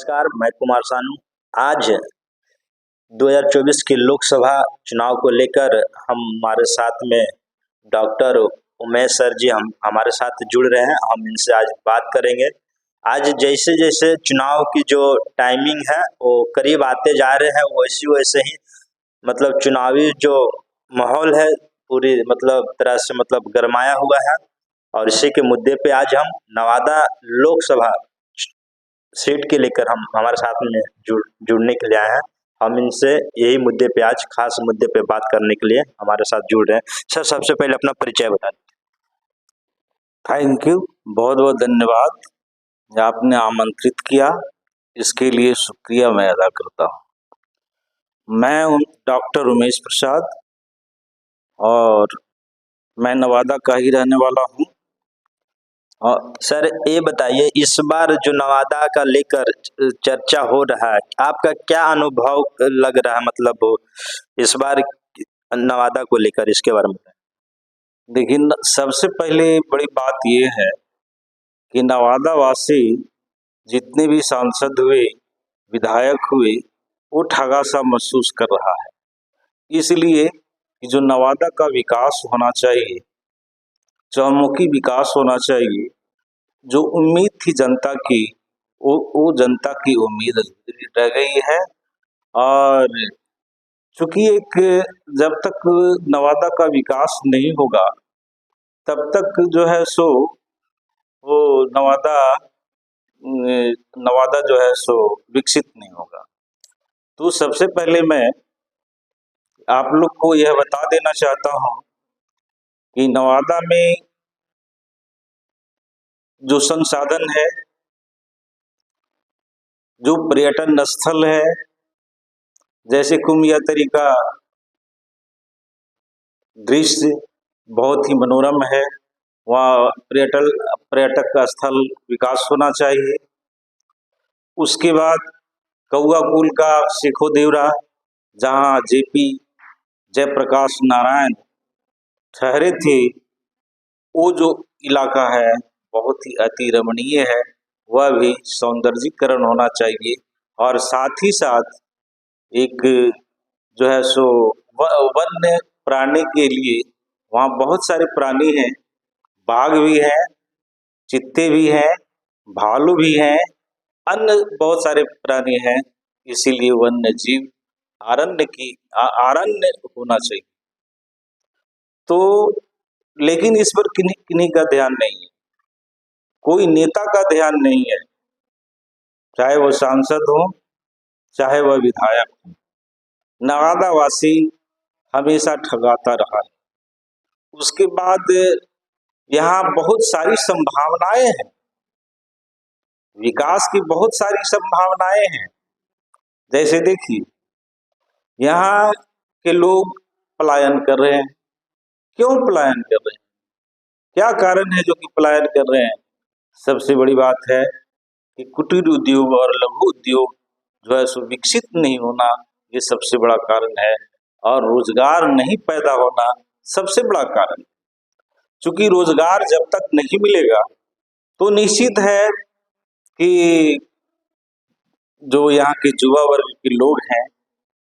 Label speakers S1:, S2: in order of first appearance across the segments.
S1: नमस्कार, मैं कुमार सानू। आज 2024 के लोकसभा चुनाव को लेकर हमारे साथ में डॉक्टर उमेश सर जी हम हमारे साथ जुड़ रहे हैं। हम इनसे आज बात करेंगे। आज जैसे जैसे चुनाव की जो टाइमिंग है वो करीब आते जा रहे हैं, वैसे वैसे ही मतलब चुनावी जो माहौल है पूरी मतलब तरह से मतलब गरमाया हुआ है। और इसी के मुद्दे पे आज हम नवादा लोकसभा सीट के लेकर हम हमारे साथ में जुड़ने के लिए आए हैं। हम इनसे यही मुद्दे पे आज खास मुद्दे पे बात करने के लिए हमारे साथ जुड़ रहे हैं। सर, सबसे पहले अपना परिचय बता दें।
S2: थैंक यू, बहुत बहुत धन्यवाद। आपने आमंत्रित किया, इसके लिए शुक्रिया मैं अदा करता हूँ। मैं डॉक्टर उमेश प्रसाद और मैं नवादा का ही रहने वाला हूँ।
S1: और सर ये बताइए, इस बार जो नवादा का लेकर चर्चा हो रहा है, आपका क्या अनुभव लग रहा है, मतलब इस बार नवादा को लेकर इसके बारे में?
S2: देखिए, सबसे पहले बड़ी बात यह है कि नवादा वासी जितने भी सांसद हुए, विधायक हुए, वो ठगा सा महसूस कर रहा है। इसलिए कि जो नवादा का विकास होना चाहिए, चहुमुखी विकास होना चाहिए, जो उम्मीद थी जनता की, वो जनता की उम्मीद रह गई है। और चूंकि जब तक नवादा का विकास नहीं होगा तब तक जो है सो वो नवादा जो है सो विकसित नहीं होगा। तो सबसे पहले मैं आप लोग को यह बता देना चाहता हूं कि नवादा में जो संसाधन है, जो पर्यटन स्थल है, जैसे कुमियातरी का दृश्य बहुत ही मनोरम है, वहाँ पर्यटक का स्थल विकास होना चाहिए। उसके बाद कौआ कुल का शेखो देवरा, जहाँ जेपी जयप्रकाश नारायण ठहरे थे, वो जो इलाका है बहुत ही अति रमणीय है, वह भी सौंदर्यीकरण होना चाहिए। और साथ ही साथ एक जो है सो वन्य प्राणी के लिए वहाँ बहुत सारे प्राणी हैं, बाघ भी हैं, चित्ते भी हैं, भालू भी हैं, अन्य बहुत सारे प्राणी हैं। इसीलिए वन्य जीव आरण्य होना चाहिए। तो लेकिन इस पर किन्हीं का ध्यान नहीं है, कोई नेता का ध्यान नहीं है, चाहे वह सांसद हो चाहे वह विधायक हो। नवादा वासी हमेशा ठगाता रहा है। उसके बाद यहाँ बहुत सारी संभावनाएं हैं, विकास की बहुत सारी संभावनाएं हैं। जैसे देखिए, यहाँ के लोग पलायन कर रहे हैं। क्यों पलायन कर रहे हैं? क्या कारण है जो कि पलायन कर रहे हैं? सबसे बड़ी बात है कि कुटीर उद्योग और लघु उद्योग जो है सो विकसित नहीं होना, ये सबसे बड़ा कारण है। और रोजगार नहीं पैदा होना सबसे बड़ा कारण है। चूंकि रोजगार जब तक नहीं मिलेगा तो निश्चित है कि जो यहाँ के युवा वर्ग के लोग हैं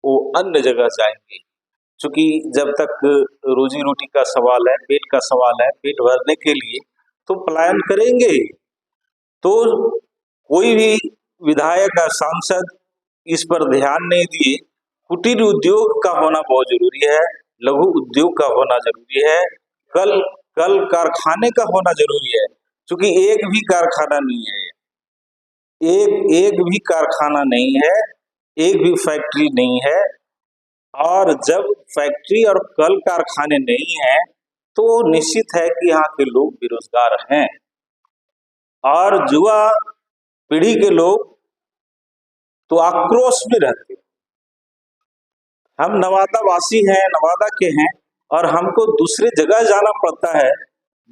S2: वो अन्य जगह जाएंगे। चूंकि जब तक रोजी रोटी का सवाल है, पेट का सवाल है, पेट भरने के लिए तो पलायन करेंगे। तो कोई भी विधायक और सांसद इस पर ध्यान नहीं दिए। कुटीर उद्योग का होना बहुत जरूरी है, लघु उद्योग का होना जरूरी है, कल कारखाने का होना जरूरी है। क्योंकि एक भी कारखाना नहीं है, एक भी कारखाना नहीं है, एक भी फैक्ट्री नहीं है। और जब फैक्ट्री और कल कारखाने नहीं है तो निश्चित है कि यहाँ के लोग बेरोजगार हैं और युवा पीढ़ी के लोग तो आक्रोश में रहते। हम नवादा वासी हैं, नवादा के हैं, और हमको दूसरी जगह जाना पड़ता है,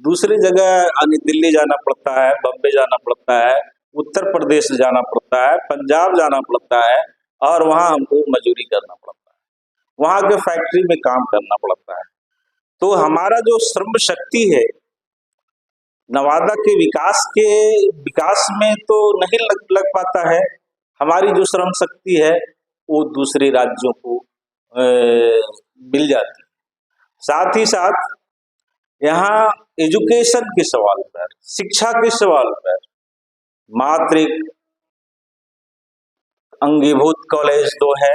S2: दूसरी जगह दिल्ली जाना पड़ता है, बम्बई जाना पड़ता है, उत्तर प्रदेश जाना पड़ता है, पंजाब जाना पड़ता है, और वहाँ हमको मजदूरी करना पड़ता है, वहाँ के फैक्ट्री में काम करना पड़ता है। तो हमारा जो श्रम शक्ति है नवादा के विकास में तो नहीं लग पाता है। हमारी जो श्रम शक्ति है वो दूसरे राज्यों को मिल जाती है। साथ ही साथ यहाँ एजुकेशन के सवाल पर, शिक्षा के सवाल पर मात्र एक अंगीभूत कॉलेज तो है,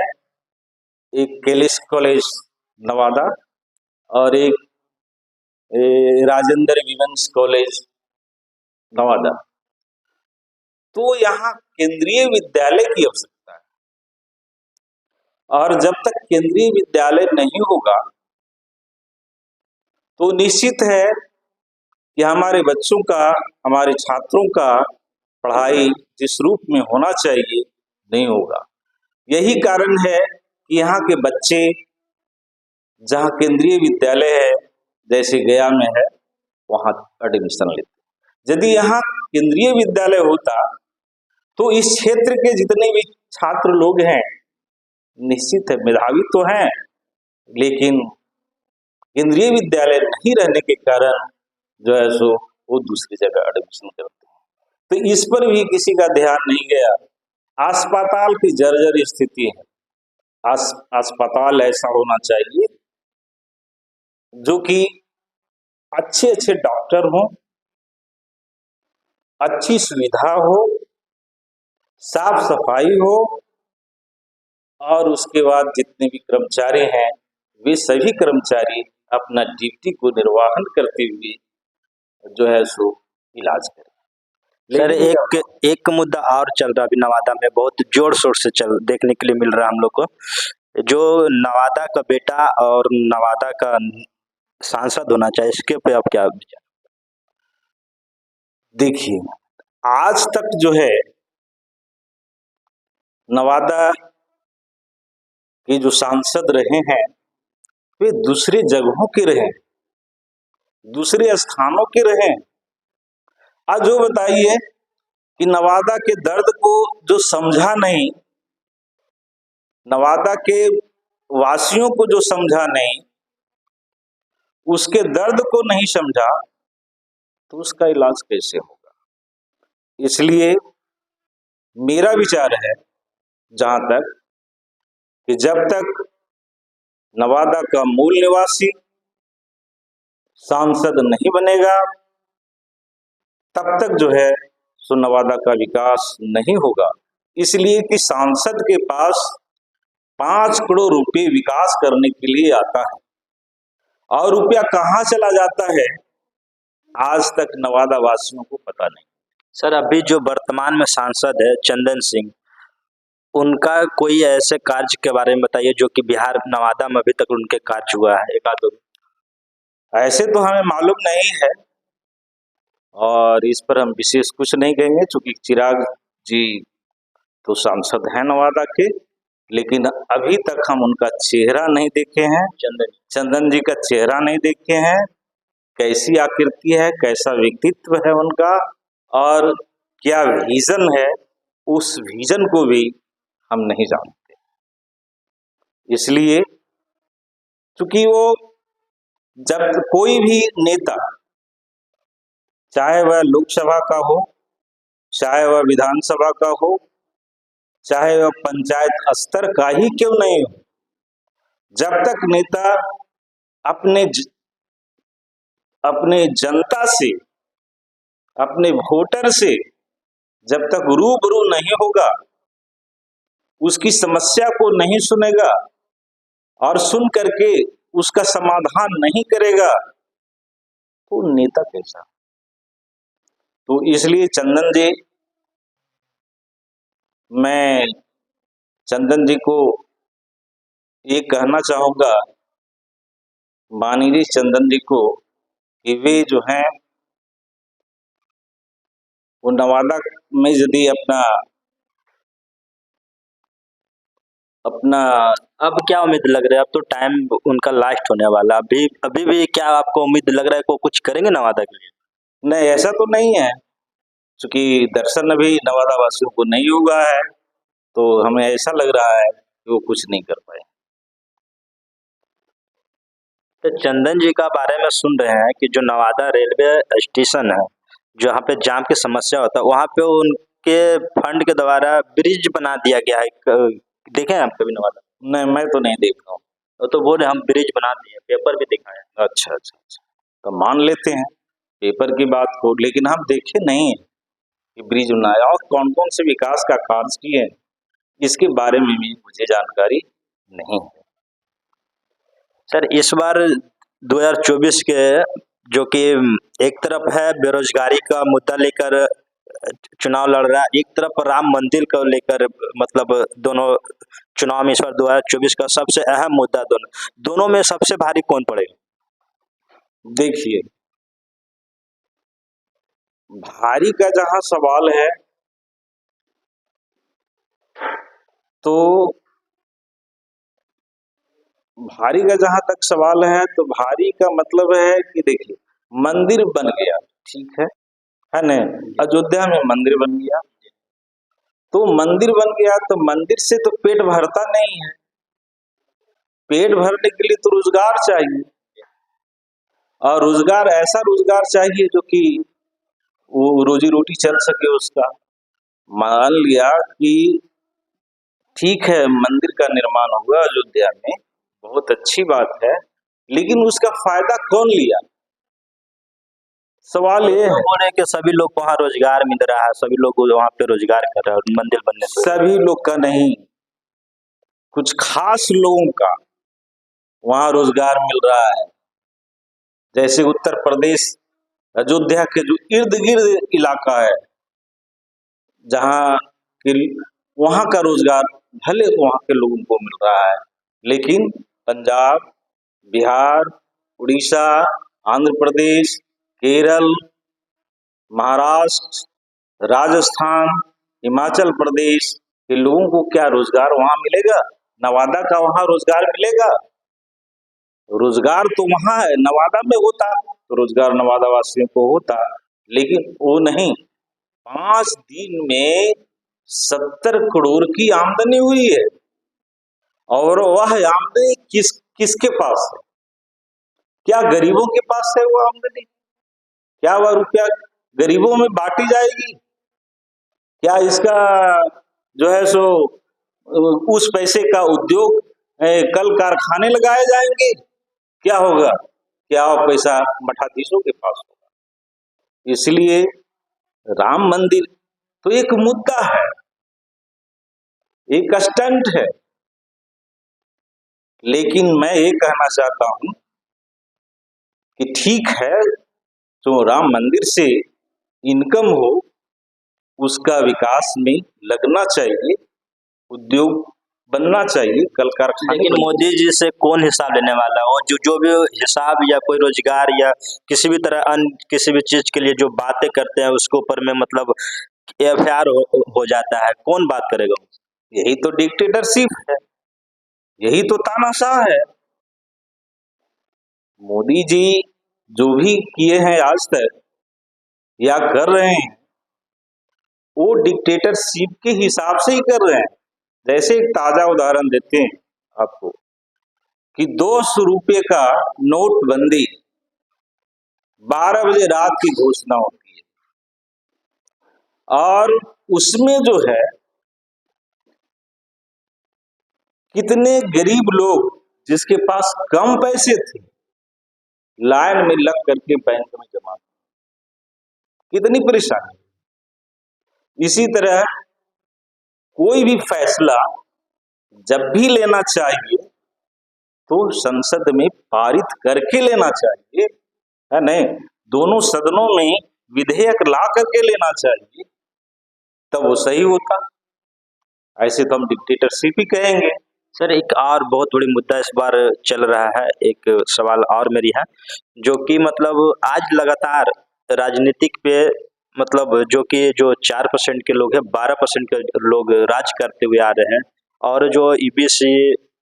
S2: एक केलिस कॉलेज नवादा और एक राजेंद्र विमेंस कॉलेज नवादा। तो यहाँ केंद्रीय विद्यालय की आवश्यकता है, और जब तक केंद्रीय विद्यालय नहीं होगा तो निश्चित है कि हमारे बच्चों का, हमारे छात्रों का पढ़ाई जिस रूप में होना चाहिए नहीं होगा। यही कारण है कि यहाँ के बच्चे जहाँ केंद्रीय विद्यालय है, जैसे गया में है, वहाँ एडमिशन लेते। यदि यहाँ केंद्रीय विद्यालय होता तो इस क्षेत्र के जितने भी छात्र लोग हैं, निश्चित है मेधावी तो हैं, लेकिन केंद्रीय विद्यालय नहीं रहने के कारण जो है सो वो दूसरी जगह एडमिशन करते हैं। तो इस पर भी किसी का ध्यान नहीं गया। अस्पताल की जर्जर स्थिति है। अस्पताल ऐसा होना चाहिए जो कि अच्छे अच्छे डॉक्टर हों, अच्छी सुविधा हो, साफ सफाई हो, और उसके बाद जितने भी कर्मचारी हैं वे सभी कर्मचारी अपना ड्यूटी को निर्वाहन करते हुए जो है सो इलाज करें।
S1: सर एक मुद्दा और चल रहा अभी नवादा में, बहुत जोर शोर से देखने के लिए मिल रहा है हम लोग को, जो नवादा का बेटा और नवादा का सांसद होना चाहिए, इसके पे आप क्या विचार?
S2: देखिए, आज तक जो है नवादा के जो सांसद रहे हैं वे दूसरे जगहों के रहे, दूसरे स्थानों के रहे। आज जो बताइए कि नवादा के दर्द को जो समझा नहीं, नवादा के वासियों को जो समझा नहीं, उसके दर्द को नहीं समझा, तो उसका इलाज कैसे होगा? इसलिए मेरा विचार है जहां तक कि जब तक नवादा का मूल निवासी सांसद नहीं बनेगा तब तक जो है सो नवादा का विकास नहीं होगा। इसलिए कि सांसद के पास 5 करोड़ रुपए विकास करने के लिए आता है, और रुपया कहाँ चला जाता है आज तक नवादा वासियों को पता नहीं।
S1: सर अभी जो वर्तमान में सांसद है चंदन सिंह, उनका कोई ऐसे कार्य के बारे में बताइए जो कि बिहार नवादा में अभी तक उनके कार्य हुआ है, एक आध।
S2: ऐसे तो हमें मालूम नहीं है और इस पर हम विशेष कुछ नहीं कहेंगे, चूंकि चिराग जी तो सांसद हैं नवादा के, लेकिन अभी तक हम उनका चेहरा नहीं देखे हैं, चंदन जी का चेहरा नहीं देखे हैं, कैसी आकृति है, कैसा व्यक्तित्व है उनका, और क्या विजन है, उस विजन को भी हम नहीं जानते। इसलिए चूंकि वो, जब कोई भी नेता, चाहे वह लोकसभा का हो, चाहे वह विधानसभा का हो, चाहे वह पंचायत स्तर का ही क्यों नहीं हो, जब तक नेता अपने जनता से, अपने वोटर से जब तक रूबरू नहीं होगा, उसकी समस्या को नहीं सुनेगा और सुन करके उसका समाधान नहीं करेगा, तो नेता कैसा? तो इसलिए मैं चंदन जी को ये कहना चाहूंगा, माननीय चंदन जी को, कि वे जो हैं वो नवादा में यदि अपना
S1: अब क्या उम्मीद लग रहा है? अब तो टाइम उनका लास्ट होने वाला, अभी भी क्या आपको उम्मीद लग रहा है को कुछ करेंगे नवादा के लिए?
S2: नहीं, ऐसा तो नहीं है, क्योंकि दर्शन अभी नवादा वासियों को नहीं हुआ है, तो हमें ऐसा लग रहा है कि वो कुछ नहीं कर पाए।
S1: तो चंदन जी का बारे में सुन रहे हैं कि जो नवादा रेलवे स्टेशन है, जहाँ पे जाम की समस्या होता है, वहाँ पे के फंड के द्वारा ब्रिज बना दिया गया है। देखे हैं आप कभी नवादा?
S2: नहीं, मैं तो नहीं देख रहा हूँ।
S1: तो बोले हम ब्रिज बना दिए, पेपर भी दिखाया।
S2: अच्छा अच्छा अच्छा, तो मान लेते हैं पेपर की बात को, लेकिन हम देखे नहीं है कि ब्रिज बनाया और कौन कौन से विकास का कार्य किए हैं, इसके बारे में भी मुझे जानकारी नहीं है।
S1: सर इस बार 2024 के जो कि एक तरफ है बेरोजगारी का मुद्दा लेकर चुनाव लड़ रहा है, एक तरफ राम मंदिर को लेकर, मतलब दोनों चुनाव में इस बार 2024 का सबसे अहम मुद्दा दोनों में सबसे भारी कौन पड़ेगा?
S2: देखिए, भारी का जहां सवाल है तो भारी का जहां तक सवाल है तो भारी का मतलब है कि देखिए, मंदिर बन गया, ठीक है न, अयोध्या में मंदिर बन गया, तो मंदिर बन गया तो मंदिर से तो पेट भरता नहीं है। पेट भरने के लिए तो रोजगार चाहिए, और रोजगार ऐसा रोजगार चाहिए जो कि वो रोजी रोटी चल सके उसका। मान लिया कि ठीक है, मंदिर का निर्माण हुआ अयोध्या में, बहुत अच्छी बात है, लेकिन उसका फायदा कौन लिया? सवाल ये है।
S1: बोल रहे कि सभी लोग को वहाँ रोजगार मिल रहा है, सभी लोग वहाँ पे रोजगार कर रहे हैं मंदिर बनने से।
S2: सभी लोग का नहीं, कुछ खास लोगों का वहां रोजगार मिल रहा है। जैसे उत्तर प्रदेश अयोध्या के जो इर्द गिर्द इलाका है, जहाँ के वहां का रोजगार भले वहां के लोगों को मिल रहा है, लेकिन पंजाब, बिहार, उड़ीसा, आंध्र प्रदेश, केरल, महाराष्ट्र, राजस्थान, हिमाचल प्रदेश के लोगों को क्या रोजगार वहां मिलेगा? नवादा का वहां रोजगार मिलेगा? रोजगार तो वहां है, नवादा में होता तो रोजगार नवादा वासियों को होता, लेकिन वो नहीं। 5 दिन में 70 करोड़ की आमदनी हुई है, और वह आमदनी किसके पास है? क्या गरीबों के पास है वो आमदनी? क्या वह रुपया गरीबों में बांटी जाएगी? क्या इसका जो है सो उस पैसे का उद्योग, कल कारखाने लगाए जाएंगे? क्या होगा? क्या वो पैसा मठाधीशों के पास होगा? इसलिए राम मंदिर तो एक मुद्दा है, एक स्टंट है, लेकिन मैं ये कहना चाहता हूं कि ठीक है, तो राम मंदिर से इनकम हो, उसका विकास में लगना चाहिए, उद्योग बनना चाहिए, कल कारखाने।
S1: लेकिन मोदी जी से कौन हिसाब लेने वाला है? और जो भी हिसाब या कोई रोजगार या किसी भी तरह अन्य किसी भी चीज के लिए जो बातें करते हैं उसके ऊपर में मतलब एफआईआर हो जाता है, कौन बात करेगा?
S2: यही तो डिक्टेटरशिप है, यही तो तानाशाह है। मोदी जी जो भी किए हैं आज तक या कर रहे हैं, वो डिक्टेटरशिप के हिसाब से ही कर रहे हैं। जैसे एक ताजा उदाहरण देते हैं आपको कि 200 रुपये का नोटबंदी 12 बजे रात की घोषणा होती है, और उसमें जो है कितने गरीब लोग जिसके पास कम पैसे थे, लाइन में लग करके बैंक में जमा, कितनी परेशानी। इसी तरह कोई भी फैसला जब भी लेना चाहिए तो संसद में पारित करके लेना चाहिए, है नहीं? दोनों सदनों में विधेयक ला करके लेना चाहिए, तब वो सही होता। ऐसे तो हम डिक्टेटरशिप ही कहेंगे।
S1: सर एक और बहुत बड़ी मुद्दा इस बार चल रहा है, एक सवाल और मेरी है, जो कि मतलब आज लगातार राजनीतिक पे मतलब जो 4% के लोग हैं, 12% के लोग राज करते हुए आ रहे हैं, और जो ईबीसी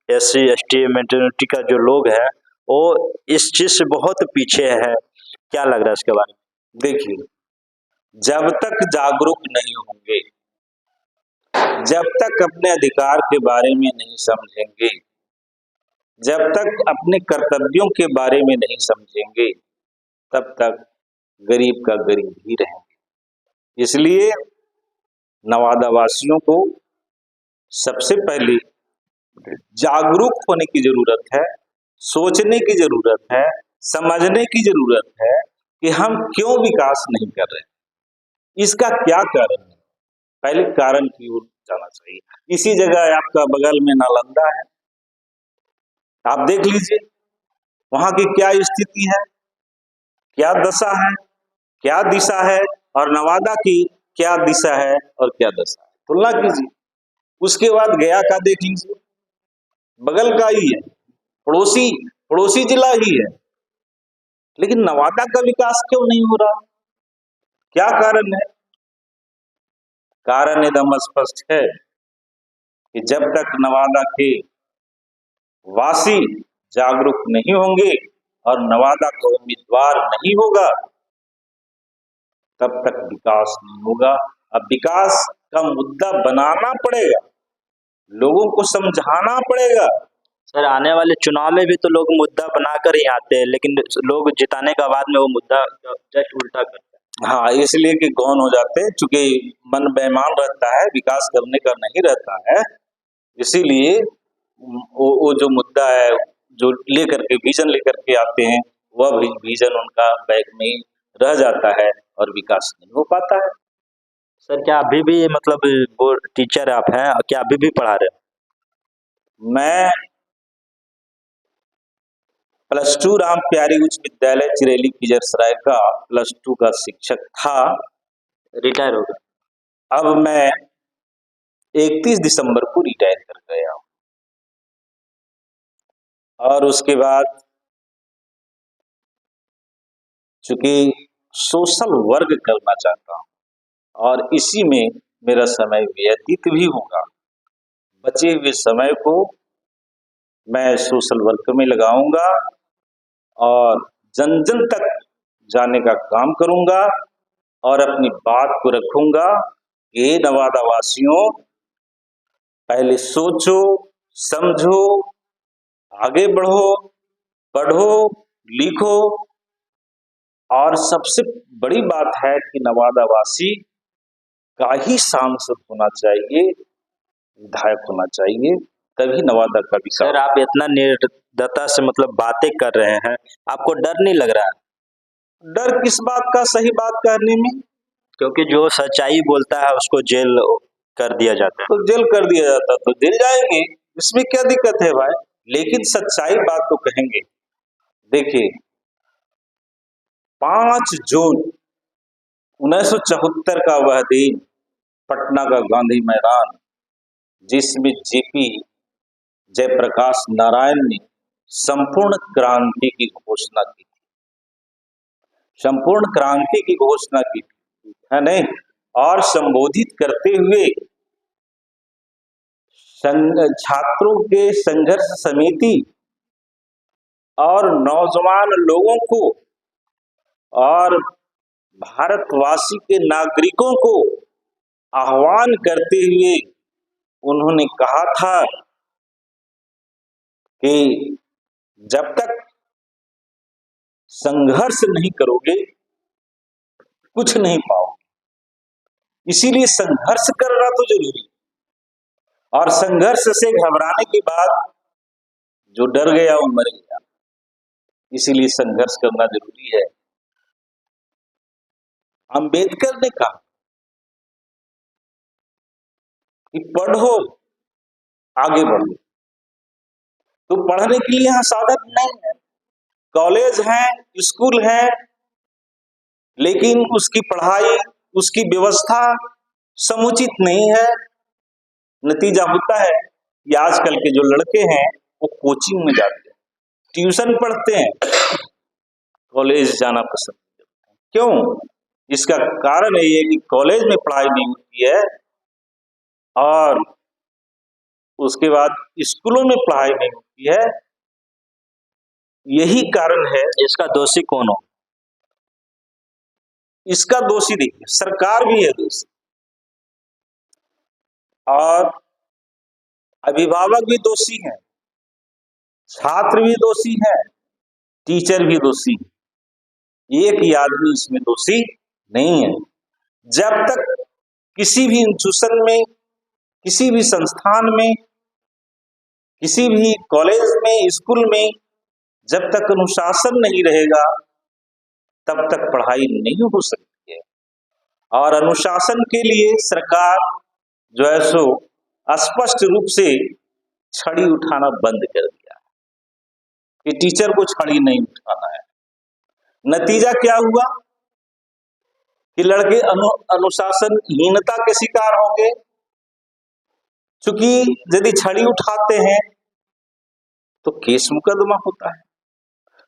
S1: SC ST मेंटेलिटी का जो लोग हैं वो इस चीज से बहुत पीछे है। क्या लग रहा है इसके बारे में?
S2: देखिए, जब तक जागरूक नहीं होंगे, जब तक अपने अधिकार के बारे में नहीं समझेंगे, जब तक अपने कर्तव्यों के बारे में नहीं समझेंगे, तब तक गरीब का गरीब ही रहेंगे। इसलिए नवादा वासियों को सबसे पहले जागरूक होने की जरूरत है, सोचने की जरूरत है, समझने की जरूरत है कि हम क्यों विकास नहीं कर रहे, इसका क्या कारण है। पहले कारण की ओर जाना चाहिए। इसी जगह आपका बगल में नालंदा है, आप देख लीजिए वहां की क्या स्थिति है, क्या दशा है, क्या दिशा है, और नवादा की क्या दिशा है और क्या दशा है, तुलना कीजिए। उसके बाद गया का देख लीजिए, बगल का ही है, पड़ोसी पड़ोसी जिला ही है, लेकिन नवादा का विकास क्यों नहीं हो रहा, क्या कारण है। कारण एकदम स्पष्ट है कि जब तक नवादा के वासी जागरूक नहीं होंगे और नवादा का उम्मीदवार नहीं होगा, तब तक विकास नहीं होगा। अब विकास का मुद्दा बनाना पड़ेगा, लोगों को समझाना पड़ेगा।
S1: सर आने वाले चुनाव में भी तो लोग मुद्दा बनाकर ही आते हैं, लेकिन लोग जिताने का बाद में वो मुद्दा जस्ट उल्टा करते हैं।
S2: हाँ, इसलिए कि गौन हो जाते हैं, चूंकि मन बेईमान रहता है, विकास करने का नहीं रहता है, इसीलिए वो जो मुद्दा है जो लेकर के विजन लेकर के आते हैं, वह भी विजन उनका बैग में रह जाता है और विकास नहीं हो पाता है।
S1: सर क्या अभी भी मतलब वो टीचर आप हैं, क्या अभी भी पढ़ा रहे हैं?
S2: मैं +2 राम प्यारी उच्च विद्यालय चिरेली खिजरसराय का +2 का शिक्षक था।
S1: रिटायर हो गए?
S2: अब मैं 31 दिसंबर को रिटायर कर गया हूँ और उसके बाद चूंकि सोशल वर्क करना चाहता हूँ और इसी में मेरा समय व्यतीत भी होगा, बचे हुए समय को मैं सोशल वर्क में लगाऊंगा और जन जन तक जाने का काम करूंगा और अपनी बात को रखूंगा कि नवादा वासियों, पहले सोचो, समझो, आगे बढ़ो, पढ़ो, लिखो, और सबसे बड़ी बात है कि नवादा वासी का ही सांसद होना चाहिए, विधायक होना चाहिए, तभी नवादा का विकास।
S1: सर आप इतना निर्दयता से मतलब बातें कर रहे हैं, आपको डर नहीं लग रहा है?
S2: डर किस बात का, सही बात कहने में?
S1: क्योंकि जो सच्चाई बोलता है उसको जेल कर दिया जाता है।
S2: तो जेल कर दिया जाता तो जेल जाएंगे, इसमें क्या दिक्कत है भाई, लेकिन सच्चाई बात तो कहेंगे। देखिए 5 जून 1974 का वह दिन, पटना का गांधी मैदान, जिसमें जेपी जयप्रकाश नारायण ने संपूर्ण क्रांति की घोषणा की थी, संपूर्ण क्रांति की घोषणा की थी, है नहीं, और संबोधित करते हुए छात्रों के संघर्ष समिति और नौजवान लोगों को और भारतवासी के नागरिकों को आह्वान करते हुए उन्होंने कहा था कि जब तक संघर्ष नहीं करोगे कुछ नहीं पाओगे, इसीलिए संघर्ष करना तो जरूरी, और संघर्ष से घबराने के बाद जो डर गया वो मर गया, इसीलिए संघर्ष करना जरूरी है। अंबेडकर ने कहा कि पढ़ो, आगे बढ़ो, तो पढ़ने के लिए यहाँ साधन नहीं है, कॉलेज है, स्कूल है, लेकिन उसकी पढ़ाई, उसकी व्यवस्था समुचित नहीं है। नतीजा होता है कि आजकल के जो लड़के हैं वो कोचिंग में जाते हैं, ट्यूशन पढ़ते हैं, कॉलेज जाना पसंद करते हैं। क्यों? इसका कारण ये है कि कॉलेज में पढ़ाई नहीं होती है और उसके बाद स्कूलों में पढ़ाई नहीं होती है, यही कारण है।
S1: इसका दोषी कौन हो?
S2: इसका दोषी देखिए, सरकार भी है दोषी, और अभिभावक भी दोषी हैं, छात्र भी दोषी है, टीचर भी दोषी है, एक ही आदमी इसमें दोषी नहीं है। जब तक किसी भी इंस्टीट्यूशन में, किसी भी संस्थान में, किसी भी कॉलेज में, स्कूल में जब तक अनुशासन नहीं रहेगा तब तक पढ़ाई नहीं हो सकती है। और अनुशासन के लिए सरकार जो है सो स्पष्ट रूप से छड़ी उठाना बंद कर दिया कि टीचर को छड़ी नहीं उठाना है। नतीजा क्या हुआ कि लड़के अनुशासनहीनता के शिकार होंगे, क्योंकि यदि छड़ी उठाते हैं तो केस मुकदमा होता है।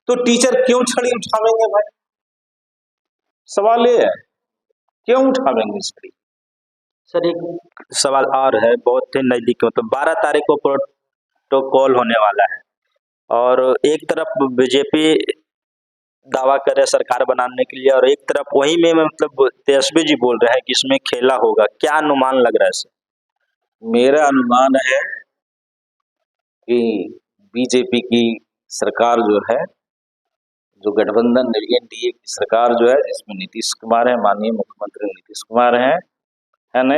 S2: तो टीचर क्यों छड़ी उठावेंगे भाई? सवाल ये है, क्यों उठावेंगे छड़ी?
S1: सर एक सवाल और है, बहुत ही नजदीक, मतलब 12 तारीख को प्रोटोकॉल होने वाला है और एक तरफ बीजेपी दावा करे सरकार बनाने के लिए और एक तरफ वही में मतलब तेजस्वी जी बोल रहे हैं कि इसमें खेला होगा। क्या अनुमान लग रहा है सर?
S2: मेरा अनुमान है कि बीजेपी की सरकार जो है, जो गठबंधन एनडीए की सरकार जो है, जिसमें नीतीश कुमार है, माननीय मुख्यमंत्री नीतीश कुमार है न,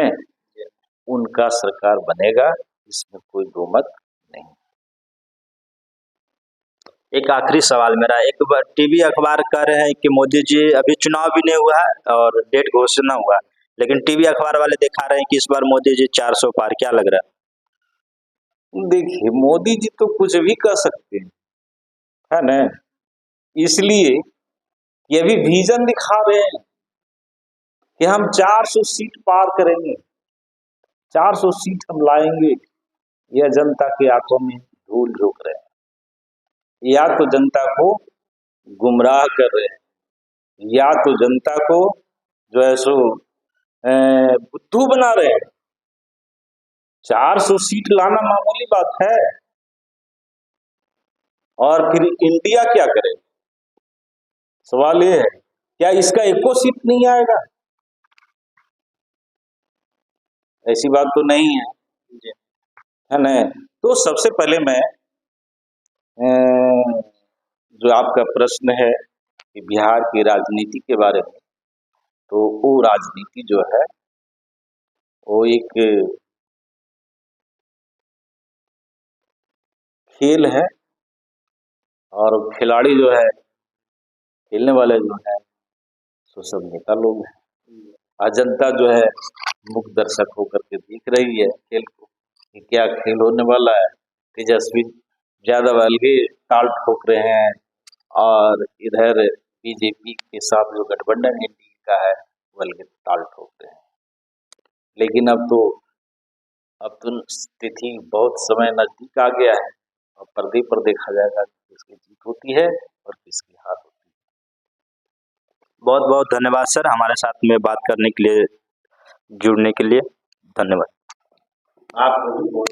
S2: उनका सरकार बनेगा, इसमें कोई दो मत नहीं।
S1: एक आखिरी सवाल मेरा, एक बार टीवी अखबार कह रहे हैं कि मोदी जी, अभी चुनाव भी नहीं हुआ है और डेट घोषणा हुआ, लेकिन टीवी अखबार वाले दिखा रहे हैं कि इस बार मोदी जी 400 पार। क्या लग रहा है?
S2: देखिए, मोदी जी तो कुछ भी कर सकते हैं, है ना, इसलिए ये भी विजन दिखा रहे हैं कि हम 400 सीट पार करेंगे, 400 सीट हम लाएंगे। यह जनता की आंखों में धूल झोंक रहे हैं, या तो जनता को गुमराह कर रहे हैं, या तो जनता को जो है सो बुद्धू बना रहे हैं। 400 सीट लाना मामूली बात है। और फिर इंडिया क्या करे? सवाल ये है, क्या इसका एको सीट नहीं आएगा? ऐसी बात तो नहीं है ना। तो सबसे पहले मैं जो आपका प्रश्न है कि बिहार की राजनीति के बारे में, तो वो राजनीति जो है वो एक खेल है, और खिलाड़ी जो है, खेलने वाले जो है, तो सब नेता लोग हैं। और जनता जो है मुख्य दर्शक होकर के देख रही है खेल को कि क्या खेल होने वाला है। तेजस्वी यादव अलगे ताल ठोक रहे हैं और इधर बीजेपी के साथ जो गठबंधन एनडीए का है वो अलगे ताल ठोक रहे हैं। लेकिन अब तो तिथि बहुत समय नजदीक आ गया है और पर्दे पर देखा जाएगा कि किसकी जीत होती है और किसकी हार होती है।
S1: बहुत बहुत धन्यवाद सर, हमारे साथ में बात करने के लिए, जुड़ने के लिए धन्यवाद।
S2: आपको भी बहुत